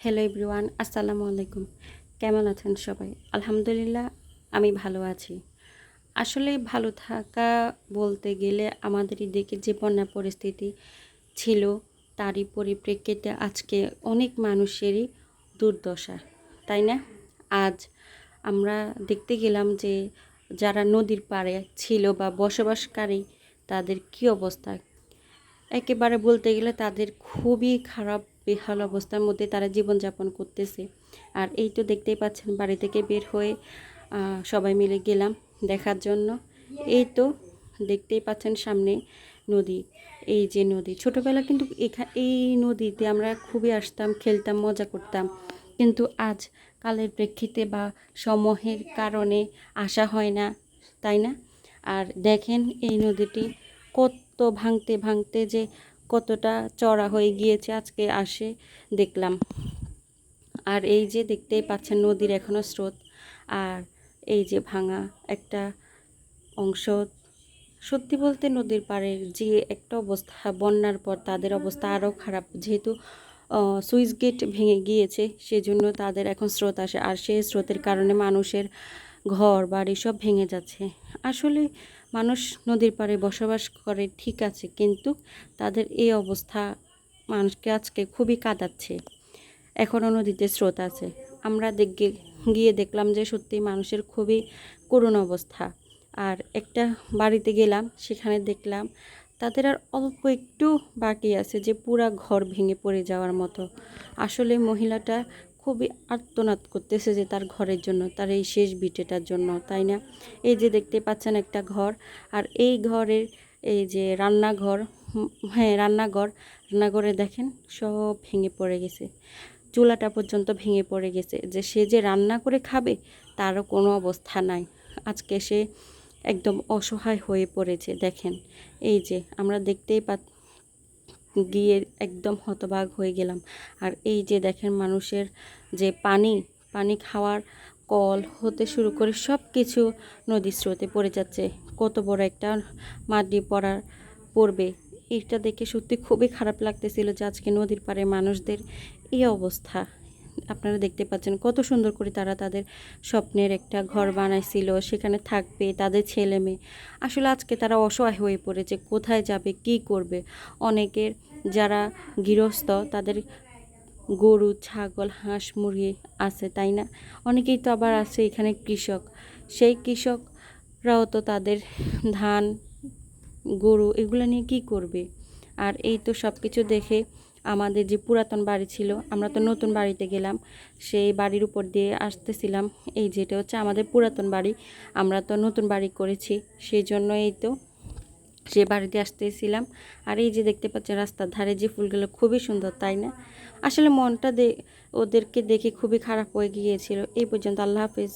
Hello everyone, আসসালামু আলাইকুম। কেমন আছেন সবাই? আলহামদুলিল্লাহ, আমি ভালো আছি। আসলে ভালো থাকা বলতে গেলে আমাদের এদিকে যে বন্যা পরিস্থিতি ছিল, তারই পরিপ্রেক্ষিতে আজকে অনেক মানুষেরই দুর্দশা, তাই না? আজ আমরা দেখতে গেলাম যে যারা নদীর পাড়ে ছিল বা বসবাসকারী, তাদের কী অবস্থা। একেবারে বলতে গেলে তাদের খুবই খারাপ বেহাল অবস্থার মধ্যে তারা জীবনযাপন করতেছে। আর এই তো দেখতেই পাচ্ছেন, বাড়ি থেকে বের হয়ে সবাই মিলে গেলাম দেখার জন্য। এই তো দেখতেই পাচ্ছেন সামনে নদী। এই যে নদী, ছোটোবেলা কিন্তু এই নদীতে আমরা খুবই আসতাম, খেলতাম, মজা করতাম। কিন্তু আজ কালের প্রেক্ষিতে বা সময়ের কারণে আসা হয় না, তাই না? আর দেখেন এই নদীটি কত ভাঙতে ভাঙতে যে কতটা চড়া হয়ে গিয়েছে আজকে আসে দেখলাম। আর এই যে দেখতেই পাচ্ছেন নদীর এখনও স্রোত, আর এই যে ভাঙা একটা অংশ। সত্যি বলতে নদীর পাড়ের যে একটা অবস্থা, বন্যার পর তাদের অবস্থা আরও খারাপ, যেহেতু সুইচ গেট ভেঙে গিয়েছে, সেজন্য তাদের এখন স্রোত আসে, আর সেই স্রোতের কারণে মানুষের ঘর বাড়ি সব ভেঙে যাচ্ছে। আসলে মানুষ নদীর পাড়ে বসবাস করে ঠিক আছে, কিন্তু তাদের এই অবস্থা মানুষকে আজকে খুবই কাঁদাচ্ছে। এখনও নদীতে স্রোত আছে। আমরা গিয়ে দেখলাম যে সত্যি মানুষের খুবই করুণ অবস্থা। আর একটা বাড়িতে গেলাম, সেখানে দেখলাম তাদের আর অল্প একটু বাকি আছে যে পুরা ঘর ভেঙে পড়ে যাওয়ার মতো। আসলে মহিলাটা খুবই আর্তনাদ করতেছে যে তার ঘরের জন্য, তার এই শেষ ভিটেটার জন্য, তাই না? এই যে দেখতে পাচ্ছেন একটা ঘর, আর এই ঘরের এই যে রান্নাঘর, হ্যাঁ রান্নাঘরে দেখেন সব ভেঙে পড়ে গেছে। চুলাটা পর্যন্ত ভেঙে পড়ে গেছে, যে সে যে রান্না করে খাবে তারও কোনো অবস্থা নাই। আজকে সে একদম অসহায় হয়ে পড়েছে। দেখেন এই যে আমরা দেখতেই গিয়ে একদম হতবাক হয়ে গেলাম। আর এই যে দেখেন মানুষের যে পানি খাওয়ার কল হতে শুরু করে সব কিছু নদীর স্রোতে পড়ে যাচ্ছে। কত বড় একটা মাটি পড়বে, এটা দেখে সত্যি খুবই খারাপ লাগতেছিল যে আজকে নদীর পাড়ে মানুষদের এই অবস্থা। আপনারা দেখতে পাচ্ছেন কত সুন্দর করে তারা তাদের স্বপ্নের একটা ঘর বানাইছিল, সেখানে থাকবে তাদের ছেলে মেয়ে। আসলে আজকে তারা অসহায় হয়ে পড়েছে, কোথায় যাবে, কি করবে। অনেকের যারা গৃহস্থ, তাদের গরু, ছাগল, হাঁস, মুরগি আছে, তাই না? অনেকেই তো আবার আছে এখানে কৃষক। সেই কৃষকরাও তো তাদের ধান, গরু এগুলো নিয়ে কি করবে। আর এই তো সব কিছু দেখে আমাদের যে পুরাতন বাড়ি ছিল, আমরা তো নতুন বাড়িতে গেলাম, সেই বাড়ির উপর দিয়ে আসতেছিলাম। এই যেটা হচ্ছে আমাদের পুরাতন বাড়ি, আমরা তো নতুন বাড়ি করেছি, সেই জন্য এই তো সে বাড়িতে আসতেছিলাম। আর এই যে দেখতে পাচ্ছেন রাস্তার ধারে যে ফুলগুলো খুবই সুন্দর, তাই না? আসলে মনটা ওদেরকে দেখে খুবই খারাপ হয়ে গিয়েছিল। এই পর্যন্ত, আল্লাহ হাফেজ।